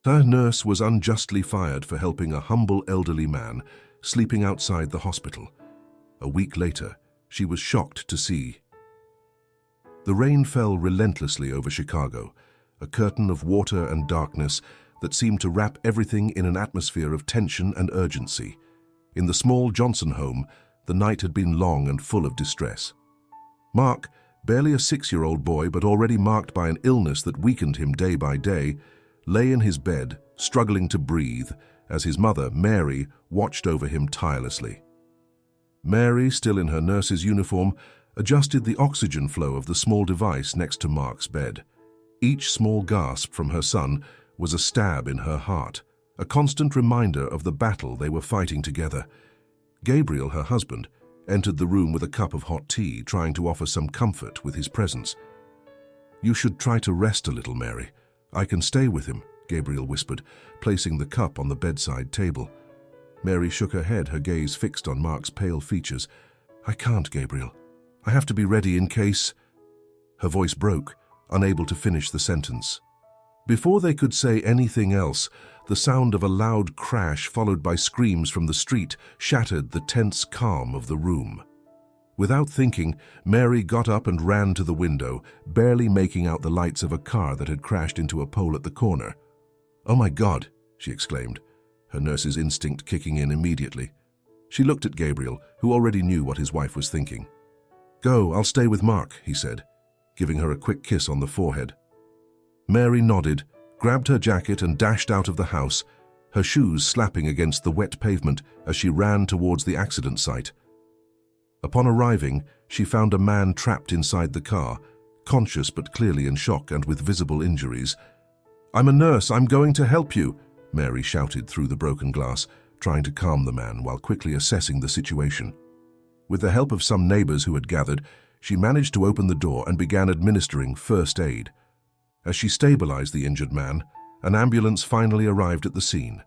Her nurse was unjustly fired for helping a humble elderly man sleeping outside the hospital. A week later, she was shocked to see. The rain fell relentlessly over Chicago, a curtain of water and darkness that seemed to wrap everything in an atmosphere of tension and urgency. In the small Johnson home, the night had been long and full of distress. Mark, barely a 6-year-old boy but already marked by an illness that weakened him day by day, lay in his bed, struggling to breathe, as his mother, Mary, watched over him tirelessly. Mary, still in her nurse's uniform, adjusted the oxygen flow of the small device next to Mark's bed. Each small gasp from her son was a stab in her heart, a constant reminder of the battle they were fighting together. Gabriel, her husband, entered the room with a cup of hot tea, trying to offer some comfort with his presence. "You should try to rest a little, Mary. I can stay with him," Gabriel whispered, placing the cup on the bedside table. Mary shook her head, her gaze fixed on Mark's pale features. "I can't, Gabriel. I have to be ready in case—" Her voice broke, unable to finish the sentence. Before they could say anything else, the sound of a loud crash followed by screams from the street shattered the tense calm of the room. Without thinking, Mary got up and ran to the window, barely making out the lights of a car that had crashed into a pole at the corner. "Oh my God!" she exclaimed, her nurse's instinct kicking in immediately. She looked at Gabriel, who already knew what his wife was thinking. "Go, I'll stay with Mark," he said, giving her a quick kiss on the forehead. Mary nodded, grabbed her jacket and dashed out of the house, her shoes slapping against the wet pavement as she ran towards the accident site. Upon arriving, she found a man trapped inside the car, conscious but clearly in shock and with visible injuries. "I'm a nurse, I'm going to help you," Mary shouted through the broken glass, trying to calm the man while quickly assessing the situation. With the help of some neighbors who had gathered, she managed to open the door and began administering first aid. As she stabilized the injured man, an ambulance finally arrived at the scene.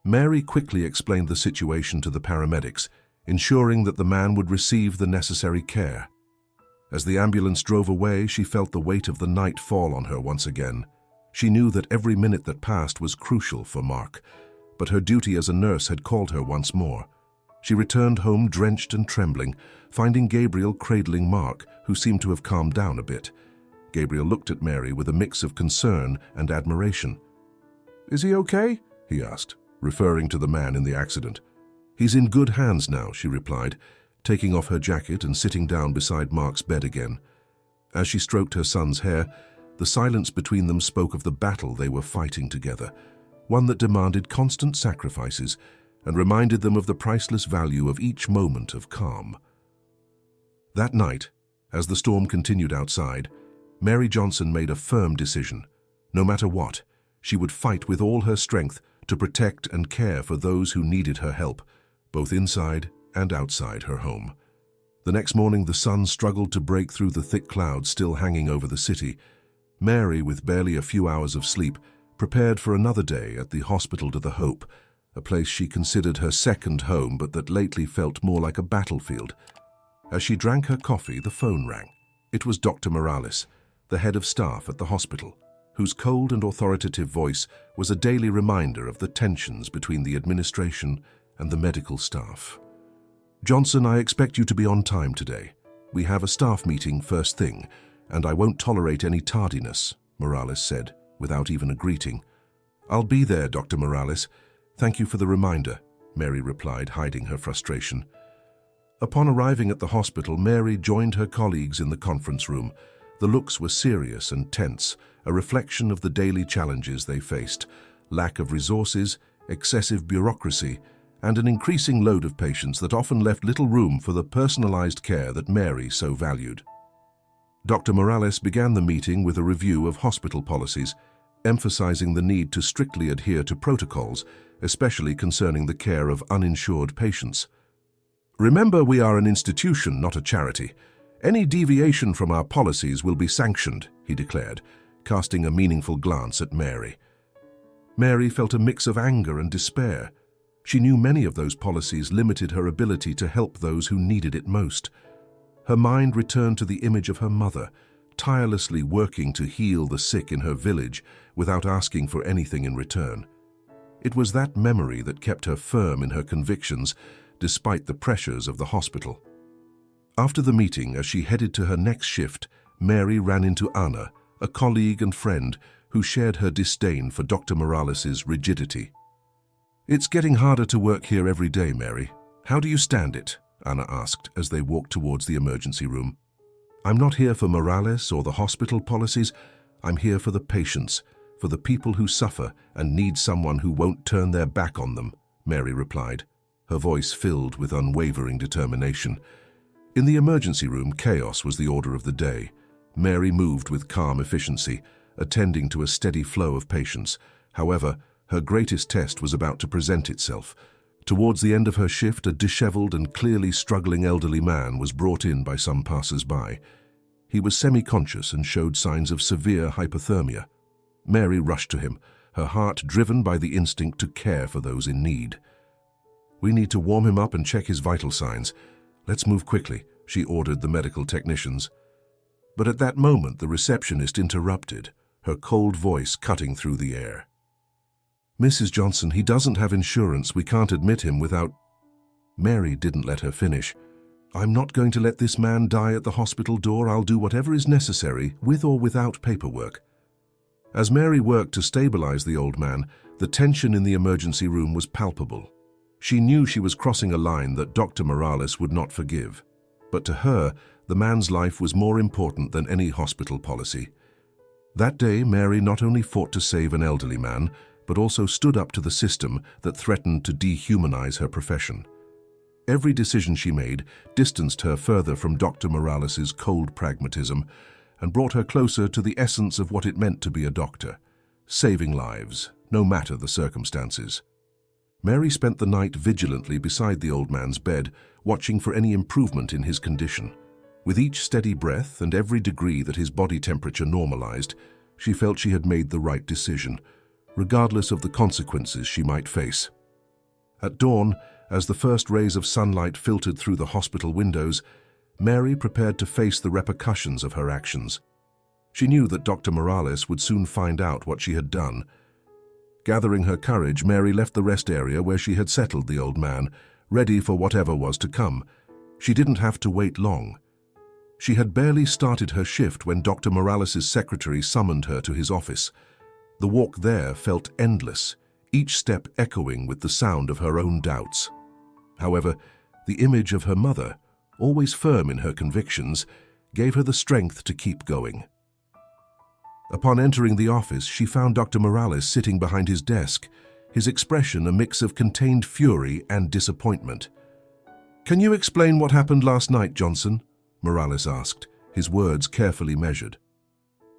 Mary quickly explained the situation to the paramedics, ensuring that the man would receive the necessary care. As the ambulance drove away, she felt the weight of the night fall on her once again. She knew that every minute that passed was crucial for Mark, but her duty as a nurse had called her once more. She returned home drenched and trembling, finding Gabriel cradling Mark, who seemed to have calmed down a bit. Gabriel looked at Mary with a mix of concern and admiration. "Is he okay?" he asked, referring to the man in the accident. "He's in good hands now," she replied, taking off her jacket and sitting down beside Mark's bed again. As she stroked her son's hair, the silence between them spoke of the battle they were fighting together, one that demanded constant sacrifices and reminded them of the priceless value of each moment of calm. That night, as the storm continued outside, Mary Johnson made a firm decision. No matter what, she would fight with all her strength to protect and care for those who needed her help, both inside and outside her home. The next morning, the sun struggled to break through the thick clouds still hanging over the city. Mary, with barely a few hours of sleep, prepared for another day at the Hospital to the Hope, a place she considered her second home but that lately felt more like a battlefield. As she drank her coffee, the phone rang. It was Dr. Morales, the head of staff at the hospital, whose cold and authoritative voice was a daily reminder of the tensions between the administration and the medical staff. "Johnson, I expect you to be on time today. We have a staff meeting first thing, and I won't tolerate any tardiness," Morales said, without even a greeting. "I'll be there, Dr. Morales. Thank you for the reminder," Mary replied, hiding her frustration. Upon arriving at the hospital, Mary joined her colleagues in the conference room. The looks were serious and tense, a reflection of the daily challenges they faced: lack of resources, excessive bureaucracy, and an increasing load of patients that often left little room for the personalized care that Mary so valued. Dr. Morales began the meeting with a review of hospital policies, emphasizing the need to strictly adhere to protocols, especially concerning the care of uninsured patients. "Remember, we are an institution, not a charity. Any deviation from our policies will be sanctioned," he declared, casting a meaningful glance at Mary. Mary felt a mix of anger and despair. She knew many of those policies limited her ability to help those who needed it most. Her mind returned to the image of her mother, tirelessly working to heal the sick in her village without asking for anything in return. It was that memory that kept her firm in her convictions despite the pressures of the hospital. After the meeting, as she headed to her next shift, Mary ran into Anna, a colleague and friend who shared her disdain for Dr. Morales's rigidity. "It's getting harder to work here every day, Mary. How do you stand it?" Anna asked as they walked towards the emergency room. "I'm not here for Morales or the hospital policies. I'm here for the patients, for the people who suffer and need someone who won't turn their back on them," Mary replied, her voice filled with unwavering determination. In the emergency room, chaos was the order of the day. Mary moved with calm efficiency, attending to a steady flow of patients. However, her greatest test was about to present itself. Towards the end of her shift, a disheveled and clearly struggling elderly man was brought in by some passers-by. He was semi-conscious and showed signs of severe hypothermia. Mary rushed to him, her heart driven by the instinct to care for those in need. "We need to warm him up and check his vital signs. Let's move quickly," she ordered the medical technicians. But at that moment, the receptionist interrupted, her cold voice cutting through the air. "Mrs. Johnson, he doesn't have insurance. We can't admit him without—" Mary didn't let her finish. "I'm not going to let this man die at the hospital door. I'll do whatever is necessary, with or without paperwork." As Mary worked to stabilize the old man, the tension in the emergency room was palpable. She knew she was crossing a line that Dr. Morales would not forgive. But to her, the man's life was more important than any hospital policy. That day, Mary not only fought to save an elderly man, but also stood up to the system that threatened to dehumanize her profession. Every decision she made distanced her further from Dr. Morales's cold pragmatism and brought her closer to the essence of what it meant to be a doctor, saving lives, no matter the circumstances. Mary spent the night vigilantly beside the old man's bed, watching for any improvement in his condition. With each steady breath and every degree that his body temperature normalized, she felt she had made the right decision, regardless of the consequences she might face. At dawn, as the first rays of sunlight filtered through the hospital windows, Mary prepared to face the repercussions of her actions. She knew that Dr. Morales would soon find out what she had done. Gathering her courage, Mary left the rest area where she had settled the old man, ready for whatever was to come. She didn't have to wait long. She had barely started her shift when Dr. Morales's secretary summoned her to his office. The walk there felt endless, each step echoing with the sound of her own doubts. However, the image of her mother, always firm in her convictions, gave her the strength to keep going. Upon entering the office, she found Dr. Morales sitting behind his desk, his expression a mix of contained fury and disappointment. "Can you explain what happened last night, Johnson?" Morales asked, his words carefully measured.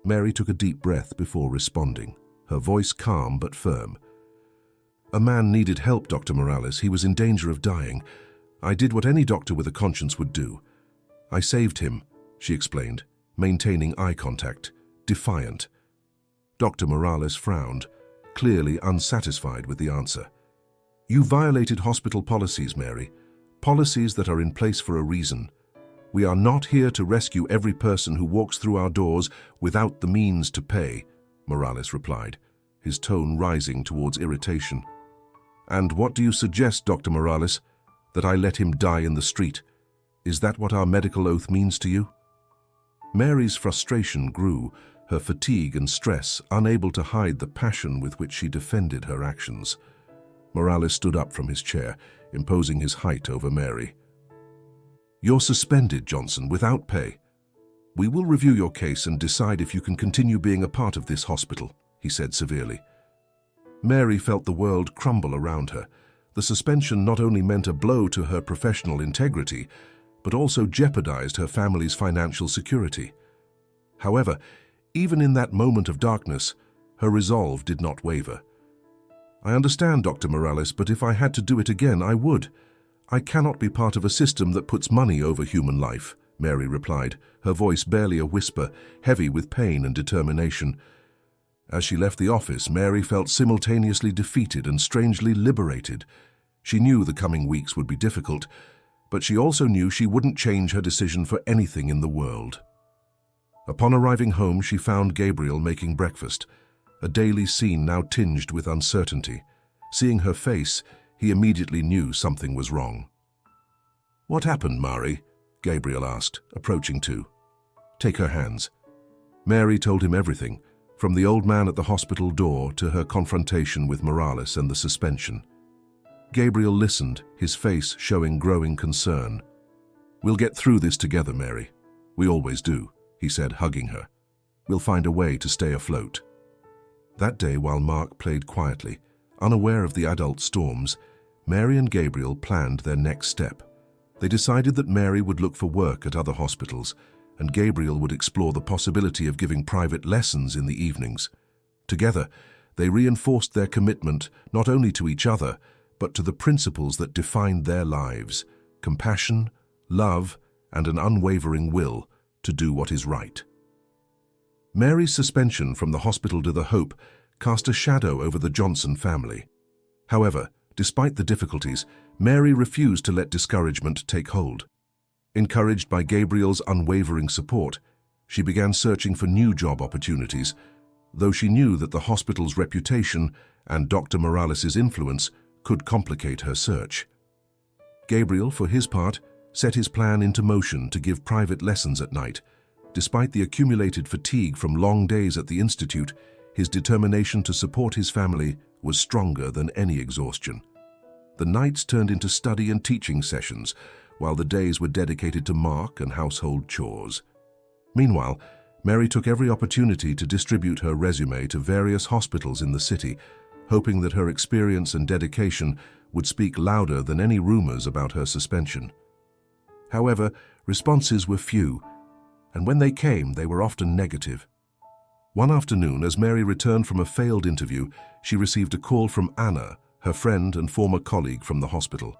Mary took a deep breath before responding, her voice calm but firm. "A man needed help, Dr. Morales. He was in danger of dying. I did what any doctor with a conscience would do. I saved him," she explained, maintaining eye contact, defiant. Dr. Morales frowned, clearly unsatisfied with the answer. "You violated hospital policies, Mary, policies that are in place for a reason. We are not here to rescue every person who walks through our doors without the means to pay," Morales replied, his tone rising towards irritation. "And what do you suggest, Dr. Morales? That I let him die in the street? Is that what our medical oath means to you?" Mary's frustration grew, her fatigue and stress unable to hide the passion with which she defended her actions. Morales stood up from his chair, imposing his height over Mary. "You're suspended, Johnson, without pay. We will review your case and decide if you can continue being a part of this hospital," he said severely. Mary felt the world crumble around her. The suspension not only meant a blow to her professional integrity, but also jeopardized her family's financial security. However, even in that moment of darkness, her resolve did not waver. "I understand, Dr. Morales, but if I had to do it again, I would. I cannot be part of a system that puts money over human life," Mary replied, her voice barely a whisper, heavy with pain and determination. As she left the office, Mary felt simultaneously defeated and strangely liberated. She knew the coming weeks would be difficult, but she also knew she wouldn't change her decision for anything in the world. Upon arriving home, she found Gabriel making breakfast, a daily scene now tinged with uncertainty. Seeing her face, he immediately knew something was wrong. "What happened, Mari?" Gabriel asked, approaching too. "Take her hands." Mary told him everything, from the old man at the hospital door to her confrontation with Morales and the suspension. Gabriel listened, his face showing growing concern. "We'll get through this together, Mary. We always do," he said, hugging her. "We'll find a way to stay afloat." That day, while Mark played quietly, unaware of the adult storms, Mary and Gabriel planned their next step. They decided that Mary would look for work at other hospitals, and Gabriel would explore the possibility of giving private lessons in the evenings. Together, they reinforced their commitment not only to each other, but to the principles that defined their lives: compassion, love, and an unwavering will to do what is right. Mary's suspension from the hospital to the Hope cast a shadow over the Johnson family. However, despite the difficulties, Mary refused to let discouragement take hold. Encouraged by Gabriel's unwavering support, she began searching for new job opportunities, though she knew that the hospital's reputation and Dr. Morales' influence could complicate her search. Gabriel, for his part, set his plan into motion to give private lessons at night. Despite the accumulated fatigue from long days at the institute, his determination to support his family was stronger than any exhaustion. The nights turned into study and teaching sessions, while the days were dedicated to Mark and household chores. Meanwhile, Mary took every opportunity to distribute her resume to various hospitals in the city, hoping that her experience and dedication would speak louder than any rumors about her suspension. However, responses were few, and when they came, they were often negative. One afternoon, as Mary returned from a failed interview, she received a call from Anna, her friend and former colleague from the hospital.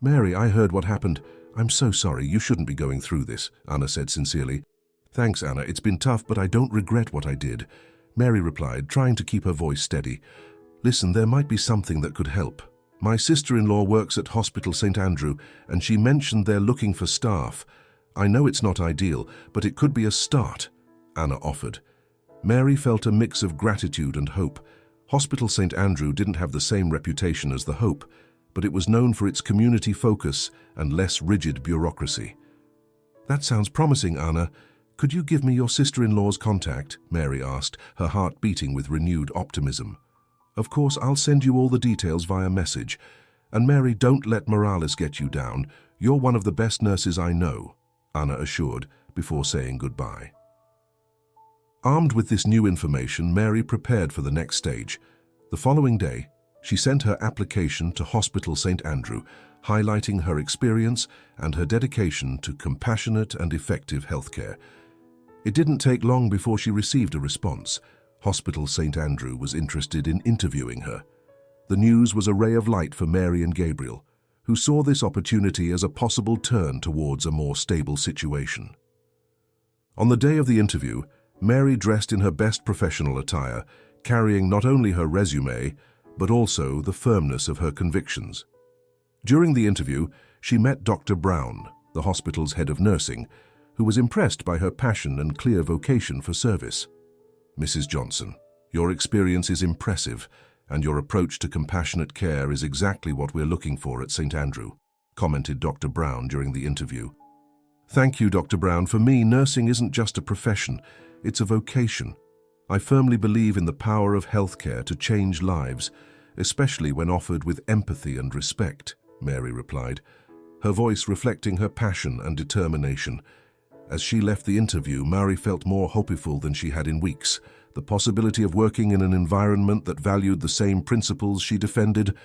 "Mary, I heard what happened. I'm so sorry. You shouldn't be going through this," Anna said sincerely. "Thanks, Anna. It's been tough, but I don't regret what I did," Mary replied, trying to keep her voice steady. "Listen, there might be something that could help. My sister-in-law works at Hospital St. Andrew, and she mentioned they're looking for staff. I know it's not ideal, but it could be a start," Anna offered. Mary felt a mix of gratitude and hope. Hospital St. Andrew didn't have the same reputation as the Hope, but it was known for its community focus and less rigid bureaucracy. "That sounds promising, Anna. Could you give me your sister-in-law's contact?" Mary asked, her heart beating with renewed optimism. "Of course, I'll send you all the details via message. And Mary, don't let Morales get you down. You're one of the best nurses I know," Anna assured, before saying goodbye. Armed with this new information, Mary prepared for the next stage. The following day, she sent her application to Hospital St. Andrew, highlighting her experience and her dedication to compassionate and effective healthcare. It didn't take long before she received a response. Hospital St. Andrew was interested in interviewing her. The news was a ray of light for Mary and Gabriel, who saw this opportunity as a possible turn towards a more stable situation. On the day of the interview, Mary dressed in her best professional attire, carrying not only her resume, but also the firmness of her convictions. During the interview, she met Dr. Brown, the hospital's head of nursing, who was impressed by her passion and clear vocation for service. "Mrs. Johnson, your experience is impressive, and your approach to compassionate care is exactly what we're looking for at St. Andrew," commented Dr. Brown during the interview. "Thank you, Dr. Brown. For me, nursing isn't just a profession, it's a vocation. I firmly believe in the power of healthcare to change lives, especially when offered with empathy and respect," Mary replied, her voice reflecting her passion and determination. As she left the interview, Mary felt more hopeful than she had in weeks. The possibility of working in an environment that valued the same principles she defended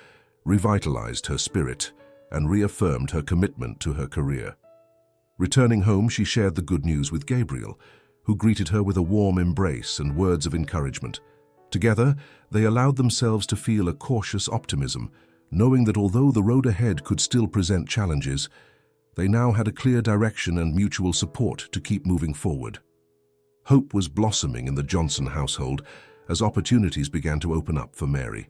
revitalized her spirit and reaffirmed her commitment to her career. Returning home, she shared the good news with Gabriel, who greeted her with a warm embrace and words of encouragement. Together, they allowed themselves to feel a cautious optimism, knowing that although the road ahead could still present challenges, they now had a clear direction and mutual support to keep moving forward. Hope was blossoming in the Johnson household as opportunities began to open up for Mary.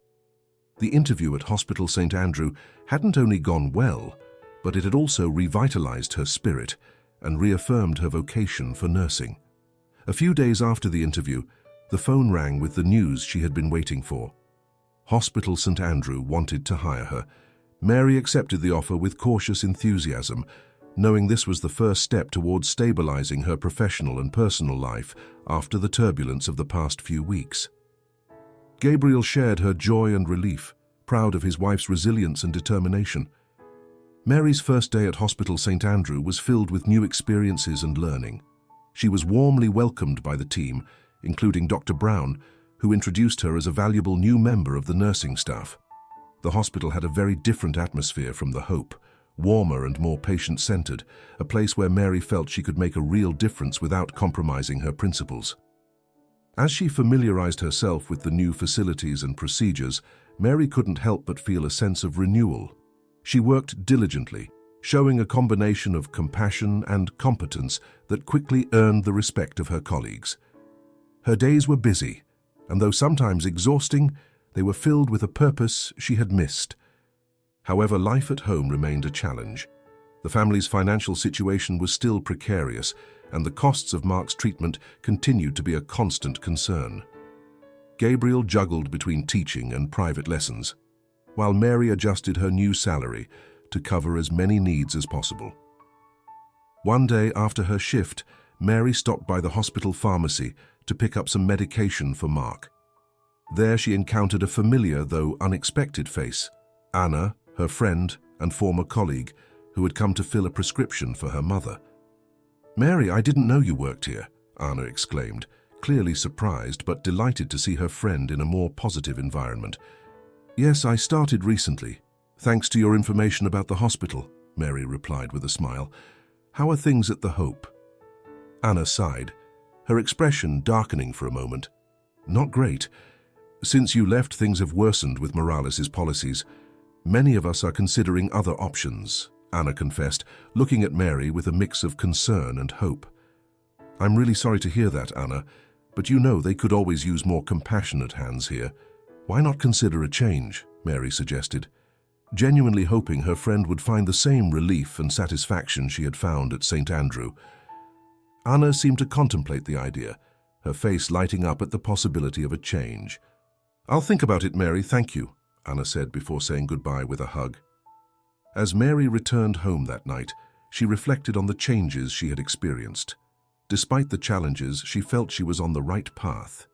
The interview at Hospital St. Andrew hadn't only gone well, but it had also revitalized her spirit and reaffirmed her vocation for nursing. A few days after the interview, the phone rang with the news she had been waiting for. Hospital St. Andrew wanted to hire her. Mary accepted the offer with cautious enthusiasm, knowing this was the first step towards stabilizing her professional and personal life after the turbulence of the past few weeks. Gabriel shared her joy and relief, proud of his wife's resilience and determination. Mary's first day at Hospital St. Andrew was filled with new experiences and learning. She was warmly welcomed by the team, including Dr. Brown, who introduced her as a valuable new member of the nursing staff. The hospital had a very different atmosphere from the Hope, warmer and more patient-centered, a place where Mary felt she could make a real difference without compromising her principles. As she familiarized herself with the new facilities and procedures, Mary couldn't help but feel a sense of renewal. She worked diligently, showing a combination of compassion and competence that quickly earned the respect of her colleagues. Her days were busy, and though sometimes exhausting, they were filled with a purpose she had missed. However, life at home remained a challenge. The family's financial situation was still precarious, and the costs of Mark's treatment continued to be a constant concern. Gabriel juggled between teaching and private lessons, while Mary adjusted her new salary to cover as many needs as possible. One day after her shift, Mary stopped by the hospital pharmacy to pick up some medication for Mark. There she encountered a familiar though unexpected face, Anna, her friend and former colleague, who had come to fill a prescription for her mother. "Mary, I didn't know you worked here," Anna exclaimed, clearly surprised but delighted to see her friend in a more positive environment. "Yes, I started recently. Thanks to your information about the hospital," Mary replied with a smile. "How are things at the Hope?" Anna sighed, her expression darkening for a moment. "Not great. Since you left, things have worsened with Morales' policies. Many of us are considering other options," Anna confessed, looking at Mary with a mix of concern and hope. "I'm really sorry to hear that, Anna, but you know they could always use more compassionate hands here. Why not consider a change?" Mary suggested, genuinely hoping her friend would find the same relief and satisfaction she had found at St. Andrew. Anna seemed to contemplate the idea, her face lighting up at the possibility of a change. "I'll think about it, Mary, thank you," Anna said before saying goodbye with a hug. As Mary returned home that night, she reflected on the changes she had experienced. Despite the challenges, she felt she was on the right path.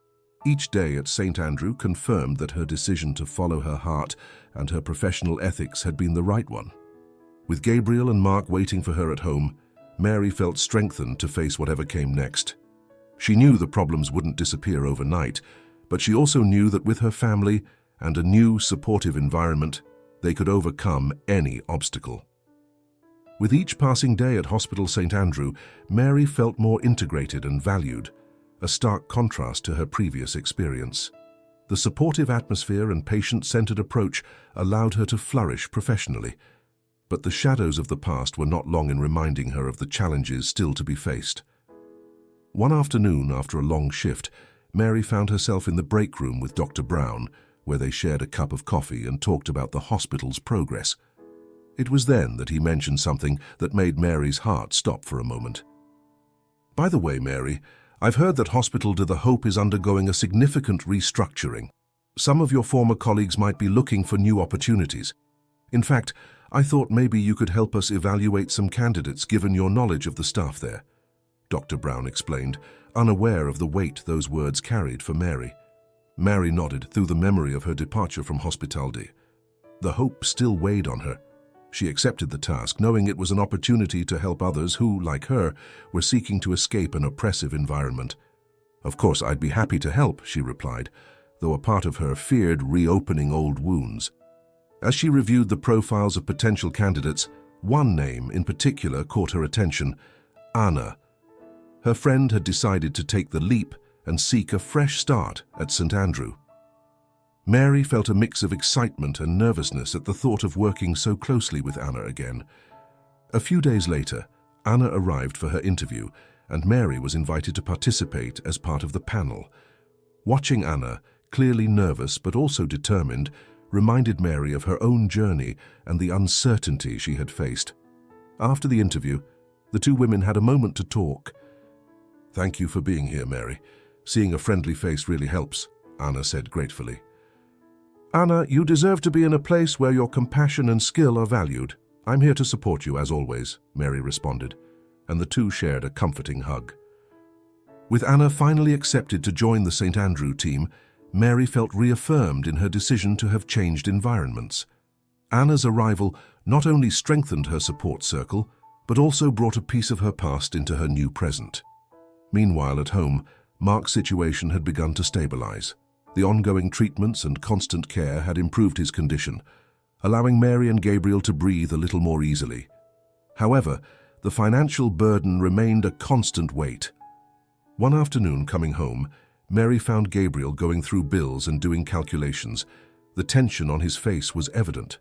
Each day at St. Andrew confirmed that her decision to follow her heart and her professional ethics had been the right one. With Gabriel and Mark waiting for her at home, Mary felt strengthened to face whatever came next. She knew the problems wouldn't disappear overnight, but she also knew that with her family and a new, supportive environment, they could overcome any obstacle. With each passing day at Hospital St. Andrew, Mary felt more integrated and valued, a stark contrast to her previous experience. The supportive atmosphere and patient-centered approach allowed her to flourish professionally, but the shadows of the past were not long in reminding her of the challenges still to be faced. One afternoon, after a long shift, Mary found herself in the break room with Dr. Brown, where they shared a cup of coffee and talked about the hospital's progress. It was then that he mentioned something that made Mary's heart stop for a moment. "By the way, Mary, I've heard that Hospital de the Hope is undergoing a significant restructuring. Some of your former colleagues might be looking for new opportunities. In fact, I thought maybe you could help us evaluate some candidates given your knowledge of the staff there," Dr. Brown explained, unaware of the weight those words carried for Mary. Mary nodded through the memory of her departure from Hospital de. The hope still weighed on her. She accepted the task, knowing it was an opportunity to help others who, like her, were seeking to escape an oppressive environment. "Of course, I'd be happy to help," she replied, though a part of her feared reopening old wounds. As she reviewed the profiles of potential candidates, one name in particular caught her attention: Anna. Her friend had decided to take the leap and seek a fresh start at St. Andrew. Mary felt a mix of excitement and nervousness at the thought of working so closely with Anna again. A few days later, Anna arrived for her interview, and Mary was invited to participate as part of the panel. Watching Anna, clearly nervous but also determined, reminded Mary of her own journey and the uncertainty she had faced. After the interview, the two women had a moment to talk. "Thank you for being here, Mary. Seeing a friendly face really helps," Anna said gratefully. "Anna, you deserve to be in a place where your compassion and skill are valued. I'm here to support you, as always," Mary responded, and the two shared a comforting hug. With Anna finally accepted to join the St. Andrew team, Mary felt reaffirmed in her decision to have changed environments. Anna's arrival not only strengthened her support circle, but also brought a piece of her past into her new present. Meanwhile, at home, Mark's situation had begun to stabilize. The ongoing treatments and constant care had improved his condition, allowing Mary and Gabriel to breathe a little more easily. However, the financial burden remained a constant weight. One afternoon coming home, Mary found Gabriel going through bills and doing calculations. The tension on his face was evident.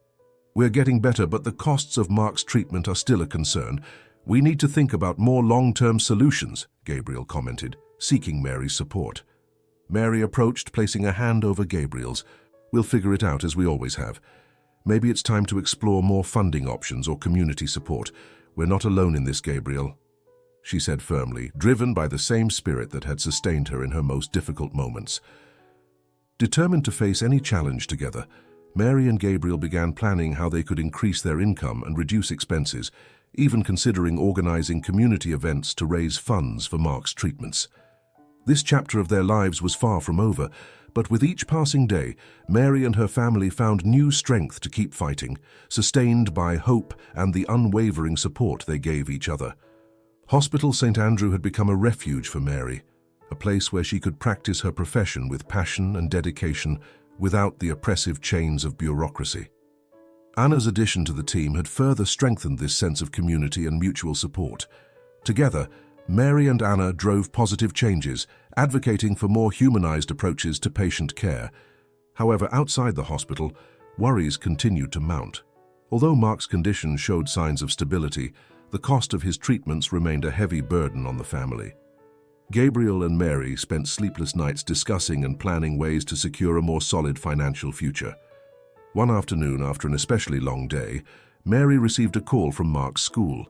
"We're getting better, but the costs of Mark's treatment are still a concern. We need to think about more long-term solutions," Gabriel commented, seeking Mary's support. Mary approached, placing a hand over Gabriel's. "We'll figure it out as we always have. Maybe it's time to explore more funding options or community support. We're not alone in this, Gabriel," she said firmly, driven by the same spirit that had sustained her in her most difficult moments. Determined to face any challenge together, Mary and Gabriel began planning how they could increase their income and reduce expenses, even considering organizing community events to raise funds for Mark's treatments. This chapter of their lives was far from over, but with each passing day, Mary and her family found new strength to keep fighting, sustained by hope and the unwavering support they gave each other. Hospital St. Andrew had become a refuge for Mary, a place where she could practice her profession with passion and dedication without the oppressive chains of bureaucracy. Anna's addition to the team had further strengthened this sense of community and mutual support. Together, Mary and Anna drove positive changes, advocating for more humanized approaches to patient care. However, outside the hospital, worries continued to mount. Although Mark's condition showed signs of stability, the cost of his treatments remained a heavy burden on the family. Gabriel and Mary spent sleepless nights discussing and planning ways to secure a more solid financial future. One afternoon, after an especially long day, Mary received a call from Mark's school.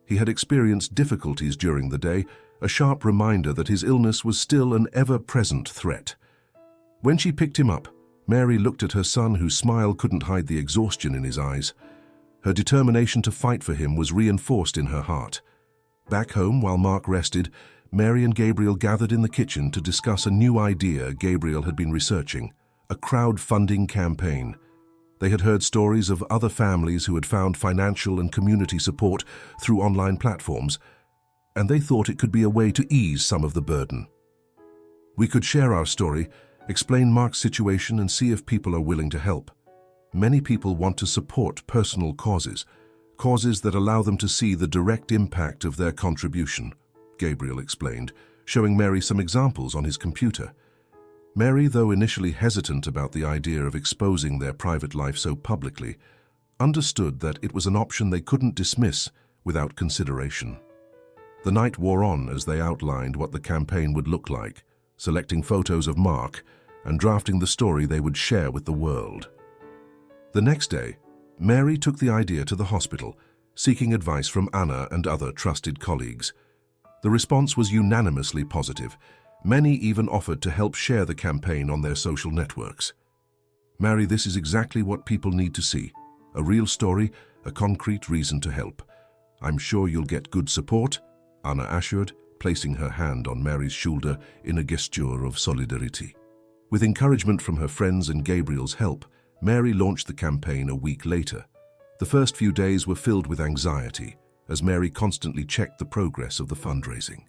He had experienced difficulties during the day, a sharp reminder that his illness was still an ever-present threat. When she picked him up, Mary looked at her son, whose smile couldn't hide the exhaustion in his eyes. Her determination to fight for him was reinforced in her heart. Back home, while Mark rested, Mary and Gabriel gathered in the kitchen to discuss a new idea Gabriel had been researching, a crowdfunding campaign. They had heard stories of other families who had found financial and community support through online platforms, and they thought it could be a way to ease some of the burden. "We could share our story, explain Mark's situation, and see if people are willing to help. Many people want to support personal causes that allow them to see the direct impact of their contribution," Gabriel explained, showing Mary some examples on his computer. Mary, though initially hesitant about the idea of exposing their private life so publicly, understood that it was an option they couldn't dismiss without consideration. The night wore on as they outlined what the campaign would look like, selecting photos of Mark and drafting the story they would share with the world. The next day, Mary took the idea to the hospital, seeking advice from Anna and other trusted colleagues. The response was unanimously positive. Many even offered to help share the campaign on their social networks. "Mary, this is exactly what people need to see. A real story, a concrete reason to help. I'm sure you'll get good support," Anna assured, placing her hand on Mary's shoulder in a gesture of solidarity. With encouragement from her friends and Gabriel's help, Mary launched the campaign a week later. The first few days were filled with anxiety, as Mary constantly checked the progress of the fundraising.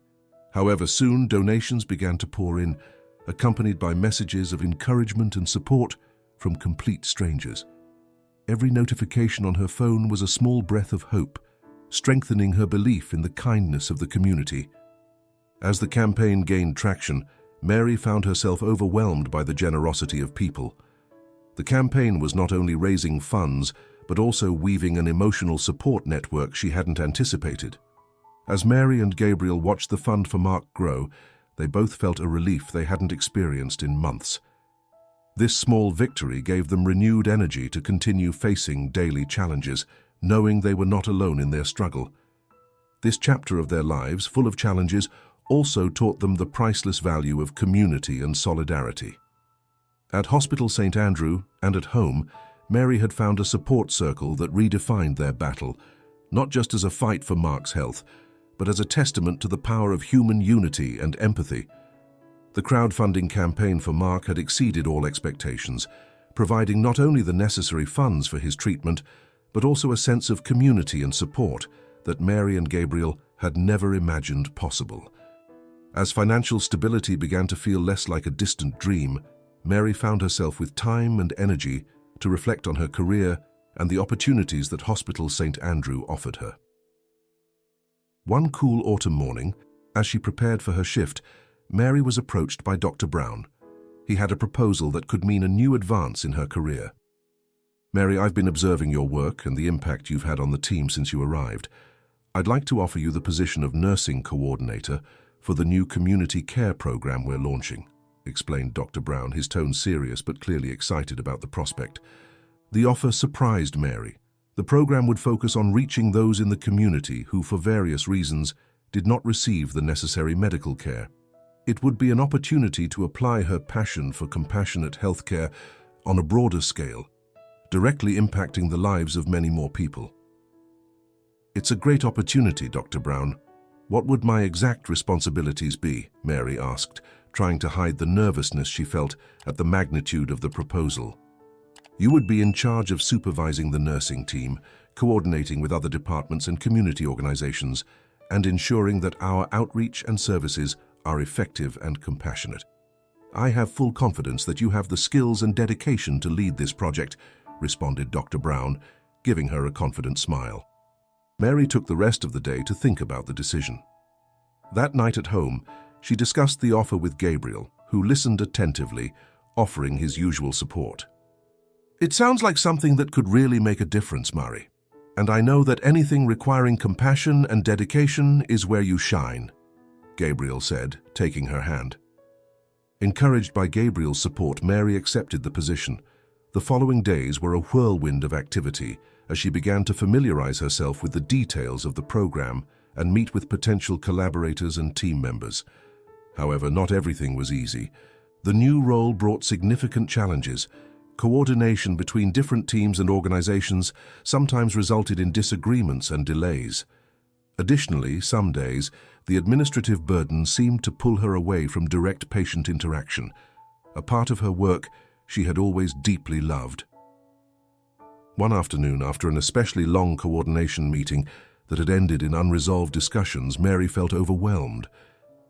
However, soon donations began to pour in, accompanied by messages of encouragement and support from complete strangers. Every notification on her phone was a small breath of hope, strengthening her belief in the kindness of the community. As the campaign gained traction, Mary found herself overwhelmed by the generosity of people. The campaign was not only raising funds, but also weaving an emotional support network she hadn't anticipated. As Mary and Gabriel watched the fund for Mark grow, they both felt a relief they hadn't experienced in months. This small victory gave them renewed energy to continue facing daily challenges, knowing they were not alone in their struggle. This chapter of their lives, full of challenges, also taught them the priceless value of community and solidarity. At Hospital St. Andrew and at home, Mary had found a support circle that redefined their battle, not just as a fight for Mark's health, but as a testament to the power of human unity and empathy. The crowdfunding campaign for Mark had exceeded all expectations, providing not only the necessary funds for his treatment, but also a sense of community and support that Mary and Gabriel had never imagined possible. As financial stability began to feel less like a distant dream, Mary found herself with time and energy to reflect on her career and the opportunities that Hospital St. Andrew offered her. One cool autumn morning, as she prepared for her shift, Mary was approached by Dr. Brown. He had a proposal that could mean a new advance in her career. "Mary, I've been observing your work and the impact you've had on the team since you arrived. I'd like to offer you the position of nursing coordinator for the new community care program we're launching," explained Dr. Brown, his tone serious but clearly excited about the prospect. The offer surprised Mary. The program would focus on reaching those in the community who, for various reasons, did not receive the necessary medical care. It would be an opportunity to apply her passion for compassionate healthcare on a broader scale, directly impacting the lives of many more people. "It's a great opportunity, Dr. Brown. What would my exact responsibilities be?" Mary asked, trying to hide the nervousness she felt at the magnitude of the proposal. "You would be in charge of supervising the nursing team, coordinating with other departments and community organizations, and ensuring that our outreach and services are effective and compassionate. I have full confidence that you have the skills and dedication to lead this project," responded Dr. Brown, giving her a confident smile. Mary took the rest of the day to think about the decision. That night at home, she discussed the offer with Gabriel, who listened attentively, offering his usual support. "It sounds like something that could really make a difference, Mary. And I know that anything requiring compassion and dedication is where you shine," Gabriel said, taking her hand. Encouraged by Gabriel's support, Mary accepted the position. The following days were a whirlwind of activity as she began to familiarize herself with the details of the program and meet with potential collaborators and team members. However, not everything was easy. The new role brought significant challenges. Coordination between different teams and organizations sometimes resulted in disagreements and delays. Additionally, some days, the administrative burden seemed to pull her away from direct patient interaction, a part of her work she had always deeply loved. One afternoon, after an especially long coordination meeting that had ended in unresolved discussions, Mary felt overwhelmed.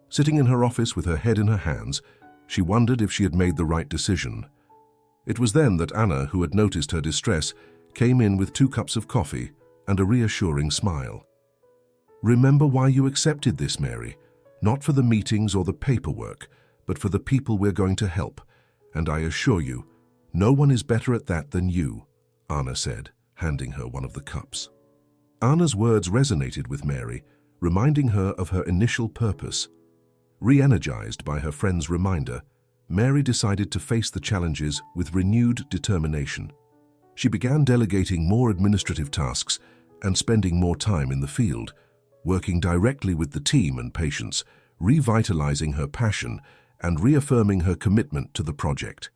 Sitting in her office with her head in her hands, she wondered if she had made the right decision. It was then that Anna, who had noticed her distress, came in with 2 cups of coffee and a reassuring smile. "Remember why you accepted this, Mary. Not for the meetings or the paperwork, but for the people we're going to help. And I assure you, no one is better at that than you," Anna said, handing her one of the cups. Anna's words resonated with Mary, reminding her of her initial purpose. Re-energized by her friend's reminder, Mary decided to face the challenges with renewed determination. She began delegating more administrative tasks and spending more time in the field, working directly with the team and patients, revitalizing her passion and reaffirming her commitment to the project.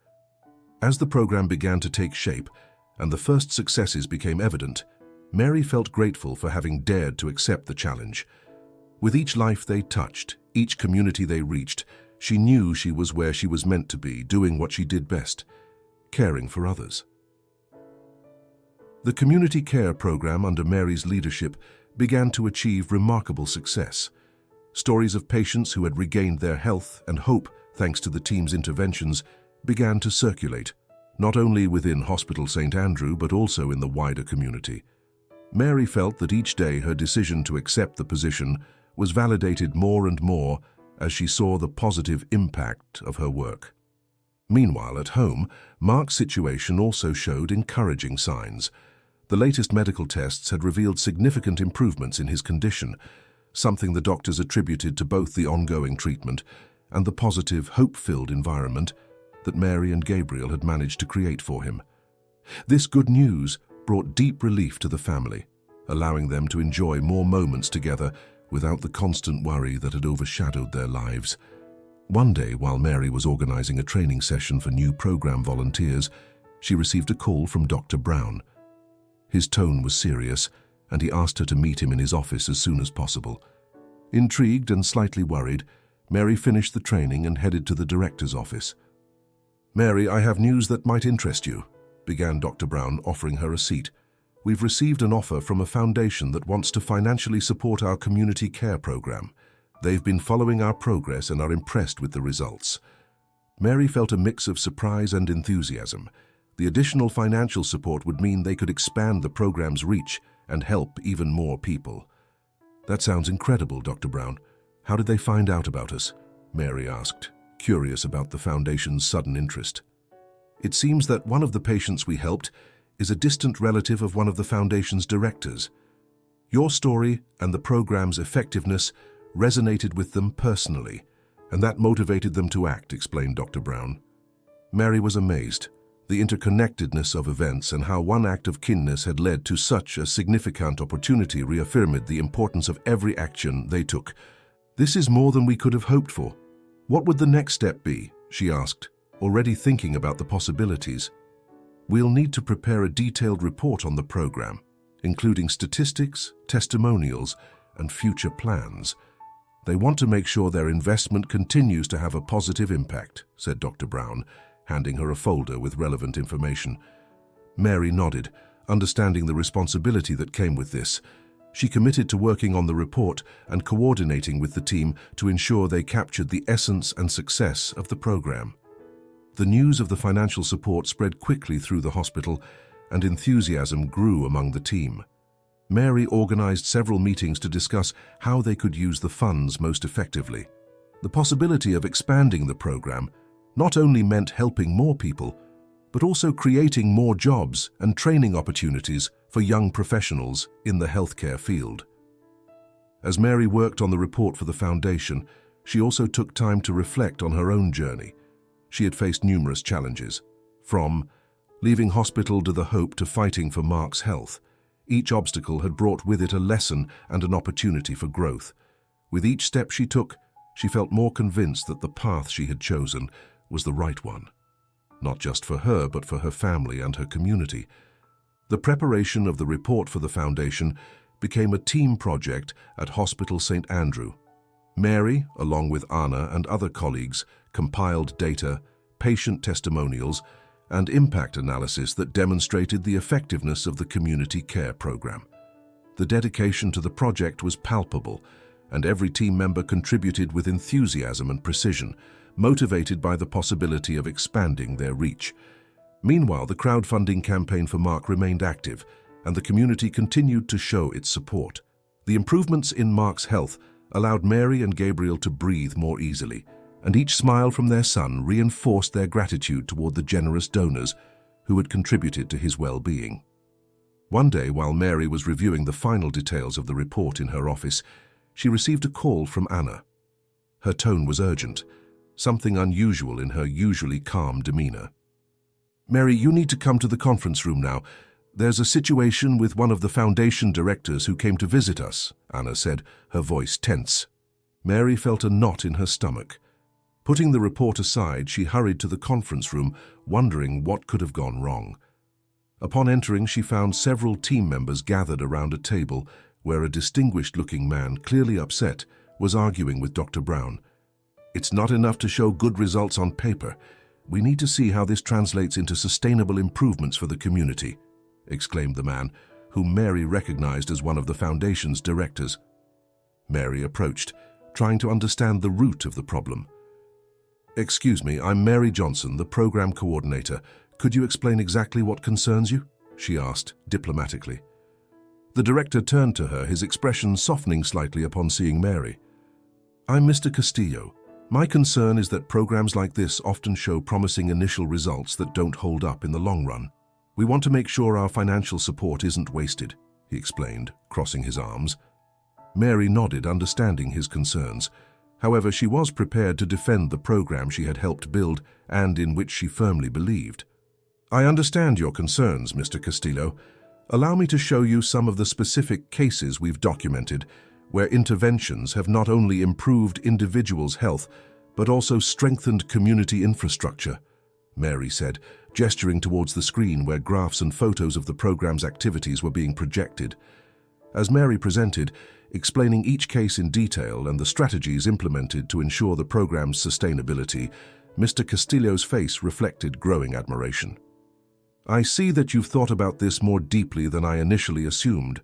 As the program began to take shape and the first successes became evident, Mary felt grateful for having dared to accept the challenge. With each life they touched, each community they reached, she knew she was where she was meant to be, doing what she did best, caring for others. The community care program under Mary's leadership began to achieve remarkable success. Stories of patients who had regained their health and hope thanks to the team's interventions began to circulate, not only within Hospital St. Andrew but also in the wider community. Mary felt that each day her decision to accept the position was validated more and more as she saw the positive impact of her work. Meanwhile, at home, Mark's situation also showed encouraging signs. The latest medical tests had revealed significant improvements in his condition, something the doctors attributed to both the ongoing treatment and the positive, hope-filled environment that Mary and Gabriel had managed to create for him. This good news brought deep relief to the family, allowing them to enjoy more moments together without the constant worry that had overshadowed their lives. One day, while Mary was organizing a training session for new program volunteers, she received a call from Dr. Brown. His tone was serious, and he asked her to meet him in his office as soon as possible. Intrigued and slightly worried, Mary finished the training and headed to the director's office. "Mary, I have news that might interest you," began Dr. Brown, offering her a seat. "We've received an offer from a foundation that wants to financially support our community care program. They've been following our progress and are impressed with the results." Mary felt a mix of surprise and enthusiasm. The additional financial support would mean they could expand the program's reach and help even more people. "That sounds incredible, Dr. Brown. How did they find out about us?" Mary asked, curious about the foundation's sudden interest. "It seems that one of the patients we helped is a distant relative of one of the foundation's directors. Your story and the program's effectiveness resonated with them personally, and that motivated them to act," explained Dr. Brown. Mary was amazed. The interconnectedness of events and how one act of kindness had led to such a significant opportunity reaffirmed the importance of every action they took. "This is more than we could have hoped for. What would the next step be?" she asked, already thinking about the possibilities. "We'll need to prepare a detailed report on the program, including statistics, testimonials, and future plans. They want to make sure their investment continues to have a positive impact," said Dr. Brown, handing her a folder with relevant information. Mary nodded, understanding the responsibility that came with this. She committed to working on the report and coordinating with the team to ensure they captured the essence and success of the program. The news of the financial support spread quickly through the hospital, and enthusiasm grew among the team. Mary organized several meetings to discuss how they could use the funds most effectively. The possibility of expanding the program not only meant helping more people, but also creating more jobs and training opportunities for young professionals in the healthcare field. As Mary worked on the report for the foundation, she also took time to reflect on her own journey. She had faced numerous challenges, from leaving hospital to the hope to fighting for Mark's health. Each obstacle had brought with it a lesson and an opportunity for growth. With each step she took, she felt more convinced that the path she had chosen was the right one, not just for her, but for her family and her community. The preparation of the report for the foundation became a team project at Hospital St. Andrew. Mary, along with Anna and other colleagues, compiled data, patient testimonials, and impact analysis that demonstrated the effectiveness of the community care program. The dedication to the project was palpable, and every team member contributed with enthusiasm and precision, motivated by the possibility of expanding their reach. Meanwhile, the crowdfunding campaign for Mark remained active, and the community continued to show its support. The improvements in Mark's health allowed Mary and Gabriel to breathe more easily, and each smile from their son reinforced their gratitude toward the generous donors who had contributed to his well-being. One day, while Mary was reviewing the final details of the report in her office, she received a call from Anna. Her tone was urgent, something unusual in her usually calm demeanor. "Mary, you need to come to the conference room now. There's a situation with one of the foundation directors who came to visit us," Anna said, her voice tense. Mary felt a knot in her stomach. Putting the report aside, she hurried to the conference room, wondering what could have gone wrong. Upon entering, she found several team members gathered around a table where a distinguished-looking man, clearly upset, was arguing with Dr. Brown. "It's not enough to show good results on paper. We need to see how this translates into sustainable improvements for the community," exclaimed the man, whom Mary recognized as one of the foundation's directors. Mary approached, trying to understand the root of the problem. "Excuse me, I'm Mary Johnson, the program coordinator. Could you explain exactly what concerns you?" she asked, diplomatically. The director turned to her, his expression softening slightly upon seeing Mary. "I'm Mr. Castillo. My concern is that programs like this often show promising initial results that don't hold up in the long run. We want to make sure our financial support isn't wasted," he explained, crossing his arms. Mary nodded, understanding his concerns. However, she was prepared to defend the program she had helped build and in which she firmly believed. "I understand your concerns, Mr. Castillo. Allow me to show you some of the specific cases we've documented, where interventions have not only improved individuals' health, but also strengthened community infrastructure, Mary said, gesturing towards the screen where graphs and photos of the program's activities were being projected. As Mary presented, explaining each case in detail and the strategies implemented to ensure the program's sustainability, Mr. Castillo's face reflected growing admiration. "I see that you've thought about this more deeply than I initially assumed.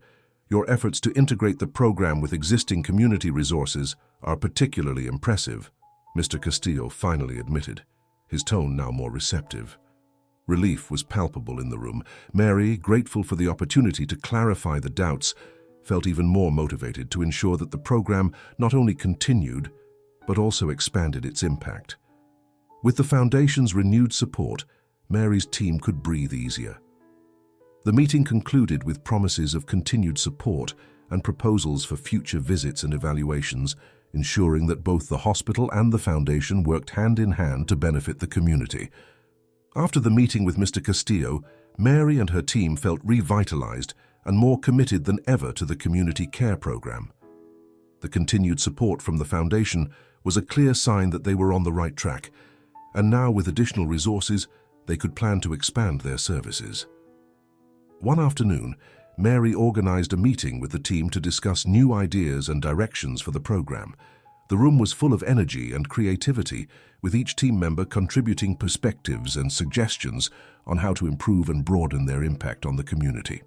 Your efforts to integrate the program with existing community resources are particularly impressive," Mr. Castillo finally admitted, his tone now more receptive. Relief was palpable in the room. Mary, grateful for the opportunity to clarify the doubts, felt even more motivated to ensure that the program not only continued, but also expanded its impact. With the Foundation's renewed support, Mary's team could breathe easier. The meeting concluded with promises of continued support and proposals for future visits and evaluations, ensuring that both the hospital and the Foundation worked hand in hand to benefit the community. After the meeting with Mr. Castillo, Mary and her team felt revitalized and more committed than ever to the community care program. The continued support from the Foundation was a clear sign that they were on the right track, and now with additional resources, they could plan to expand their services. One afternoon, Mary organized a meeting with the team to discuss new ideas and directions for the program. The room was full of energy and creativity, with each team member contributing perspectives and suggestions on how to improve and broaden their impact on the community.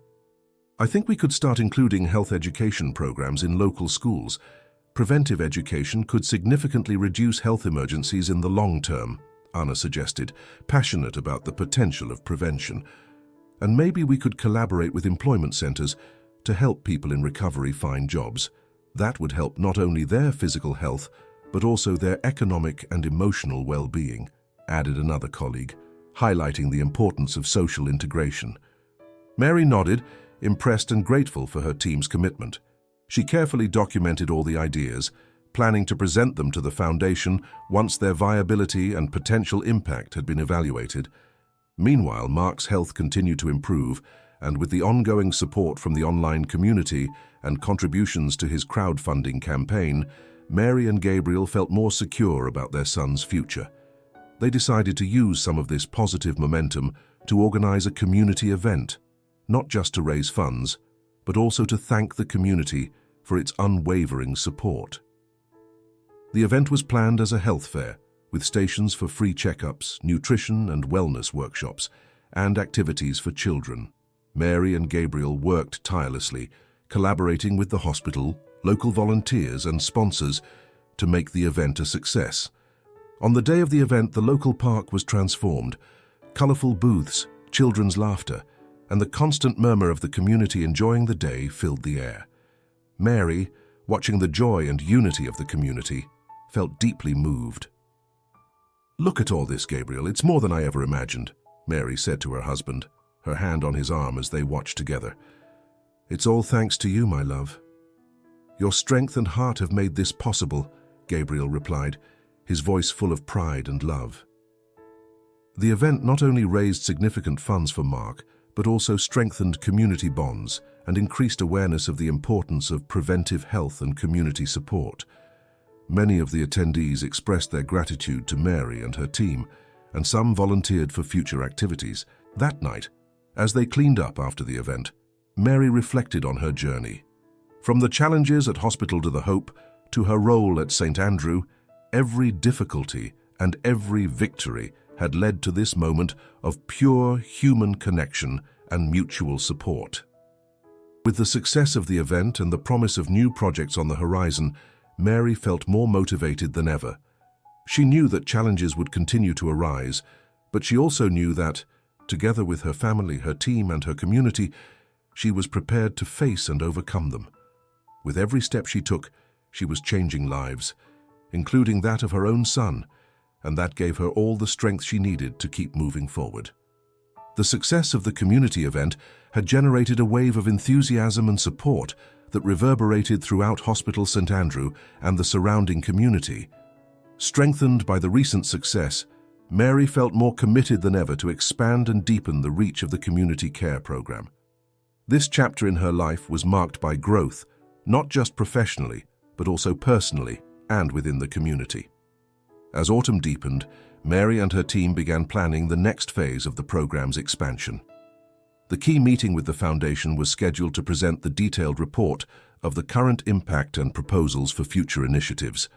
"I think we could start including health education programs in local schools. Preventive education could significantly reduce health emergencies in the long term," Anna suggested, passionate about the potential of prevention. "And maybe we could collaborate with employment centers to help people in recovery find jobs. That would help not only their physical health, but also their economic and emotional well-being," added another colleague, highlighting the importance of social integration. Mary nodded, impressed and grateful for her team's commitment. She carefully documented all the ideas, planning to present them to the Foundation once their viability and potential impact had been evaluated. Meanwhile, Mark's health continued to improve, and with the ongoing support from the online community and contributions to his crowdfunding campaign, Mary and Gabriel felt more secure about their son's future. They decided to use some of this positive momentum to organize a community event, not just to raise funds, but also to thank the community for its unwavering support. The event was planned as a health fair, with stations for free checkups, nutrition and wellness workshops, and activities for children. Mary and Gabriel worked tirelessly, collaborating with the hospital, local volunteers and sponsors to make the event a success. On the day of the event, the local park was transformed. Colorful booths, children's laughter, and the constant murmur of the community enjoying the day filled the air. Mary, watching the joy and unity of the community, felt deeply moved. "Look at all this, Gabriel. It's more than I ever imagined," Mary said to her husband, her hand on his arm as they watched together. "It's all thanks to you, my love." "Your strength and heart have made this possible," Gabriel replied, his voice full of pride and love. The event not only raised significant funds for Mark, but also strengthened community bonds and increased awareness of the importance of preventive health and community support. Many of the attendees expressed their gratitude to Mary and her team, and some volunteered for future activities. That night, as they cleaned up after the event, Mary reflected on her journey. From the challenges at Hospital to the Hope to her role at St. Andrew, every difficulty and every victory had led to this moment of pure human connection and mutual support. With the success of the event and the promise of new projects on the horizon, Mary felt more motivated than ever. She knew that challenges would continue to arise, but she also knew that, together with her family, her team, and her community, she was prepared to face and overcome them. With every step she took, she was changing lives, including that of her own son, and that gave her all the strength she needed to keep moving forward. The success of the community event had generated a wave of enthusiasm and support that reverberated throughout Hospital St. Andrew and the surrounding community. Strengthened by the recent success, Mary felt more committed than ever to expand and deepen the reach of the community care program. This chapter in her life was marked by growth, not just professionally, but also personally and within the community. As autumn deepened, Mary and her team began planning the next phase of the program's expansion. The key meeting with the Foundation was scheduled to present the detailed report of the current impact and proposals for future initiatives.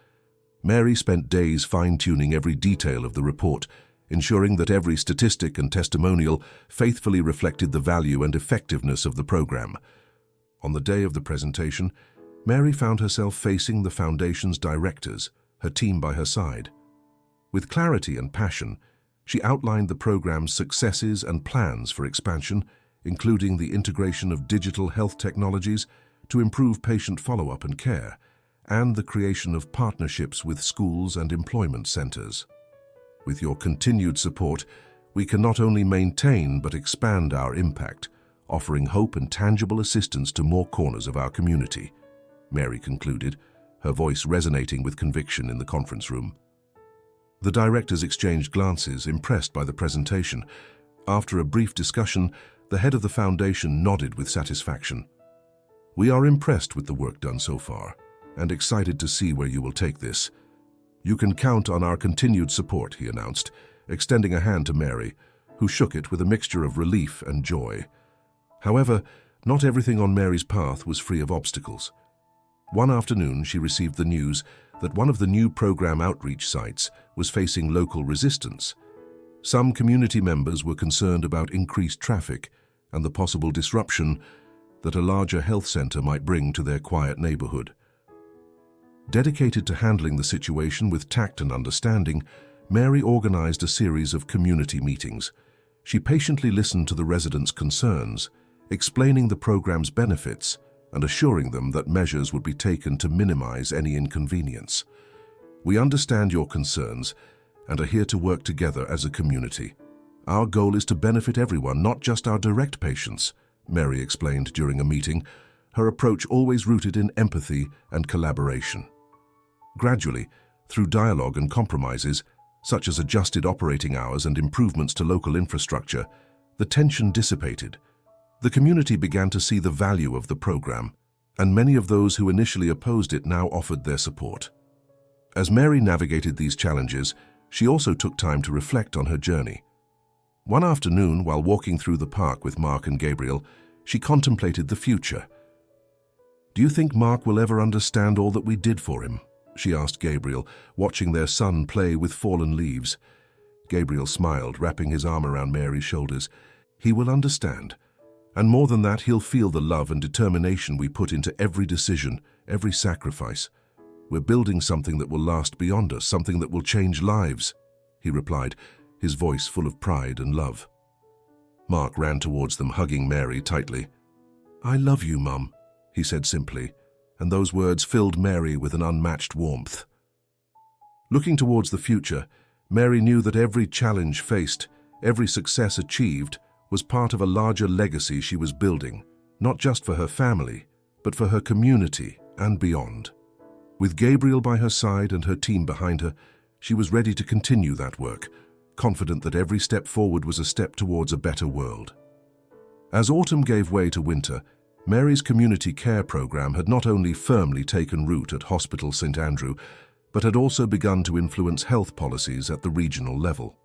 Mary spent days fine-tuning every detail of the report, ensuring that every statistic and testimonial faithfully reflected the value and effectiveness of the program. On the day of the presentation, Mary found herself facing the Foundation's directors, her team by her side. With clarity and passion, she outlined the program's successes and plans for expansion, including the integration of digital health technologies to improve patient follow-up and care, and the creation of partnerships with schools and employment centers. With your continued support, we can not only maintain but expand our impact, offering hope and tangible assistance to more corners of our community, Mary concluded, her voice resonating with conviction in the conference room. The directors exchanged glances, impressed by the presentation. After a brief discussion, the head of the Foundation nodded with satisfaction. "We are impressed with the work done so far, and excited to see where you will take this. You can count on our continued support," he announced, extending a hand to Mary, who shook it with a mixture of relief and joy. However, not everything on Mary's path was free of obstacles. One afternoon, she received the news that one of the new program outreach sites was facing local resistance. Some community members were concerned about increased traffic and the possible disruption that a larger health center might bring to their quiet neighborhood. Dedicated to handling the situation with tact and understanding, Mary organized a series of community meetings. She patiently listened to the residents' concerns, explaining the program's benefits and assuring them that measures would be taken to minimize any inconvenience. "We understand your concerns and are here to work together as a community. Our goal is to benefit everyone, not just our direct patients," Mary explained during a meeting, her approach always rooted in empathy and collaboration. Gradually, through dialogue and compromises, such as adjusted operating hours and improvements to local infrastructure, the tension dissipated. The community began to see the value of the program, and many of those who initially opposed it now offered their support. As Mary navigated these challenges, she also took time to reflect on her journey. One afternoon, while walking through the park with Mark and Gabriel, she contemplated the future. "Do you think Mark will ever understand all that we did for him?" she asked Gabriel, watching their son play with fallen leaves. Gabriel smiled, wrapping his arm around Mary's shoulders. "He will understand. And more than that, he'll feel the love and determination we put into every decision, every sacrifice. We're building something that will last beyond us, something that will change lives," he replied, his voice full of pride and love. Mark ran towards them, hugging Mary tightly. "I love you, Mum," he said simply, and those words filled Mary with an unmatched warmth. Looking towards the future, Mary knew that every challenge faced, every success achieved, was part of a larger legacy she was building, not just for her family, but for her community and beyond. With Gabriel by her side and her team behind her, she was ready to continue that work, confident that every step forward was a step towards a better world. As autumn gave way to winter, Mary's community care program had not only firmly taken root at Hospital St. Andrew, but had also begun to influence health policies at the regional level.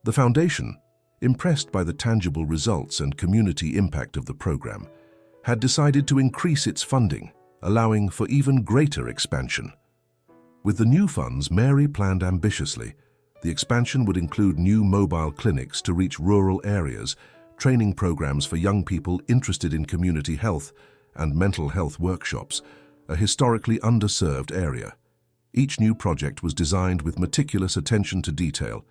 The Foundation, impressed by the tangible results and community impact of the program, had decided to increase its funding, allowing for even greater expansion. With the new funds, Mary planned ambitiously. The expansion would include new mobile clinics to reach rural areas, training programs for young people interested in community health, and mental health workshops, a historically underserved area. Each new project was designed with meticulous attention to detail,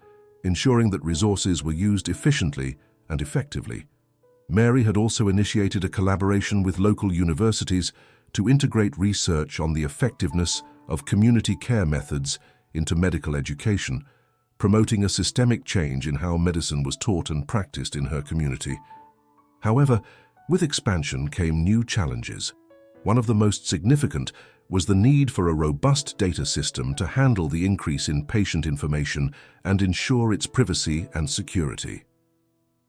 ensuring that resources were used efficiently and effectively. Mary had also initiated a collaboration with local universities to integrate research on the effectiveness of community care methods into medical education, promoting a systemic change in how medicine was taught and practiced in her community. However, with expansion came new challenges. One of the most significant was the need for a robust data system to handle the increase in patient information and ensure its privacy and security.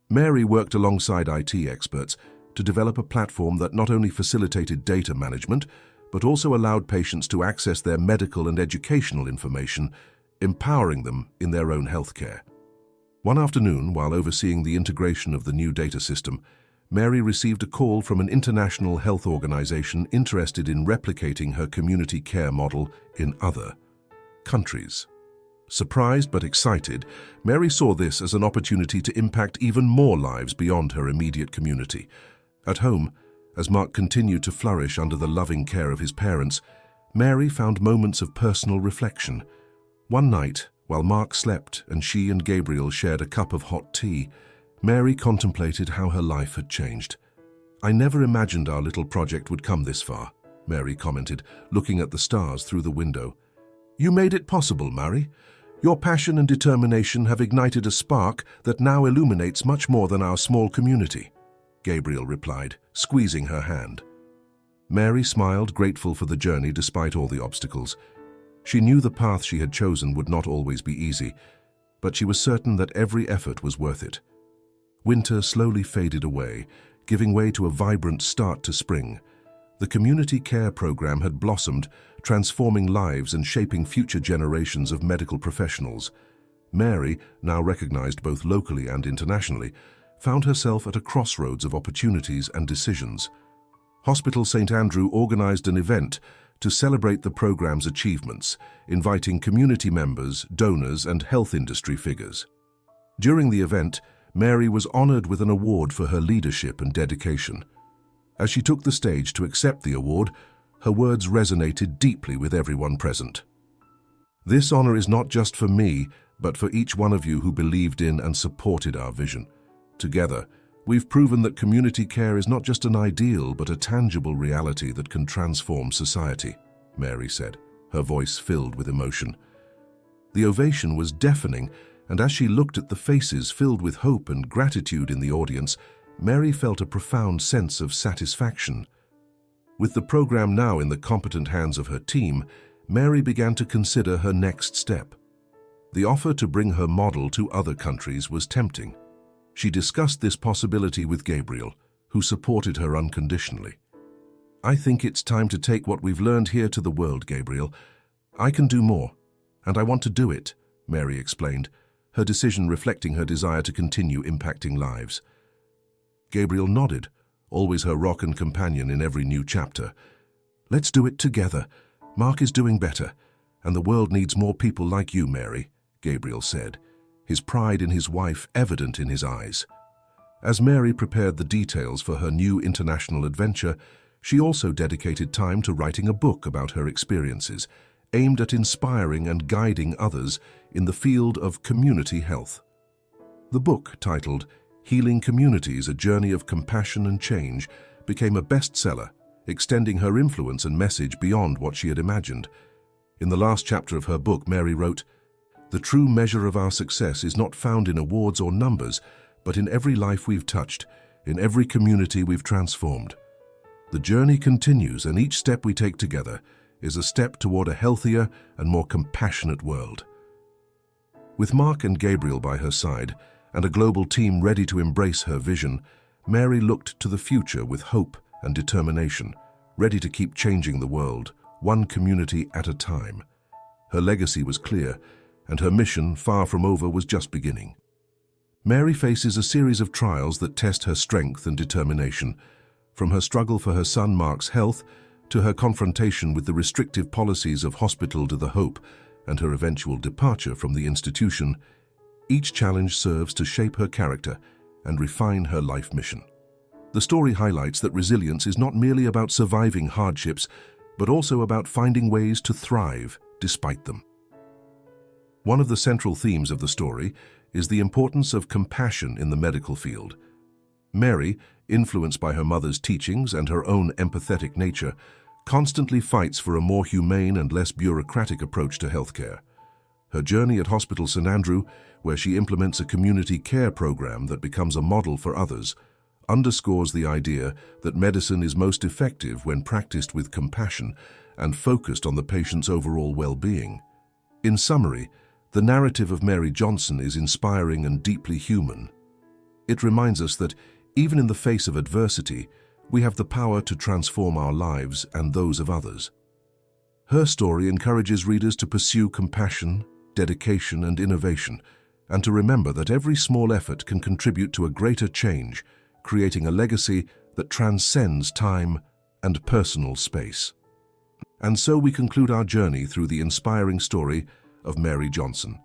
Mary worked alongside IT experts to develop a platform that not only facilitated data management, but also allowed patients to access their medical and educational information, empowering them in their own healthcare. One afternoon, while overseeing the integration of the new data system, Mary received a call from an international health organization interested in replicating her community care model in other countries. Surprised but excited, Mary saw this as an opportunity to impact even more lives beyond her immediate community. At home, as Mark continued to flourish under the loving care of his parents, Mary found moments of personal reflection. One night, while Mark slept and she and Gabriel shared a cup of hot tea, Mary contemplated how her life had changed. "I never imagined our little project would come this far," Mary commented, looking at the stars through the window. "You made it possible, Mary. Your passion and determination have ignited a spark that now illuminates much more than our small community," Gabriel replied, squeezing her hand. Mary smiled, grateful for the journey despite all the obstacles. She knew the path she had chosen would not always be easy, but she was certain that every effort was worth it. Winter slowly faded away, giving way to a vibrant start to spring. The community care program had blossomed, transforming lives and shaping future generations of medical professionals. Mary, now recognized both locally and internationally, found herself at a crossroads of opportunities and decisions. Hospital St. Andrew organized an event to celebrate the program's achievements, inviting community members, donors, and health industry figures. During the event, Mary was honored with an award for her leadership and dedication. As she took the stage to accept the award, her words resonated deeply with everyone present. "This honor is not just for me, but for each one of you who believed in and supported our vision. Together, we've proven that community care is not just an ideal, but a tangible reality that can transform society," Mary said, her voice filled with emotion. The ovation was deafening, and as she looked at the faces filled with hope and gratitude in the audience, Mary felt a profound sense of satisfaction. With the program now in the competent hands of her team, Mary began to consider her next step. The offer to bring her model to other countries was tempting. She discussed this possibility with Gabriel, who supported her unconditionally. "I think it's time to take what we've learned here to the world, Gabriel. I can do more, and I want to do it," Mary explained, her decision reflecting her desire to continue impacting lives. Gabriel nodded, always her rock and companion in every new chapter. "Let's do it together. Mark is doing better, and the world needs more people like you, Mary," Gabriel said, his pride in his wife evident in his eyes. As Mary prepared the details for her new international adventure, she also dedicated time to writing a book about her experiences, aimed at inspiring and guiding others in the field of community health. The book, titled Healing Communities: A Journey of Compassion and Change, became a bestseller, extending her influence and message beyond what she had imagined. In the last chapter of her book, Mary wrote, "The true measure of our success is not found in awards or numbers, but in every life we've touched, in every community we've transformed. The journey continues, and each step we take together is a step toward a healthier and more compassionate world." With Mark and Gabriel by her side, and a global team ready to embrace her vision, Mary looked to the future with hope and determination, ready to keep changing the world, one community at a time. Her legacy was clear, and her mission, far from over, was just beginning. Mary faces a series of trials that test her strength and determination, from her struggle for her son Mark's health to her confrontation with the restrictive policies of Hospital de the Hope and her eventual departure from the institution. Each challenge serves to shape her character and refine her life mission. The story highlights that resilience is not merely about surviving hardships, but also about finding ways to thrive despite them. One of the central themes of the story is the importance of compassion in the medical field. Mary, influenced by her mother's teachings and her own empathetic nature, constantly fights for a more humane and less bureaucratic approach to healthcare. Her journey at Hospital St. Andrew, where she implements a community care program that becomes a model for others, underscores the idea that medicine is most effective when practiced with compassion and focused on the patient's overall well-being. In summary, the narrative of Mary Johnson is inspiring and deeply human. It reminds us that, even in the face of adversity, We have the power to transform our lives and those of others. Her story encourages readers to pursue compassion, dedication, and innovation, and to remember that every small effort can contribute to a greater change, creating a legacy that transcends time and personal space. And so we conclude our journey through the inspiring story of Mary Johnson,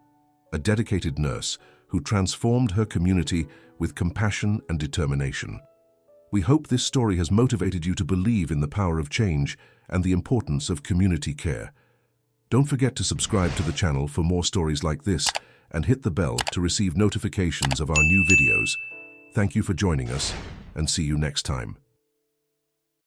a dedicated nurse who transformed her community with compassion and determination. We hope this story has motivated you to believe in the power of change and the importance of community care. Don't forget to subscribe to the channel for more stories like this and hit the bell to receive notifications of our new videos. Thank you for joining us, and see you next time.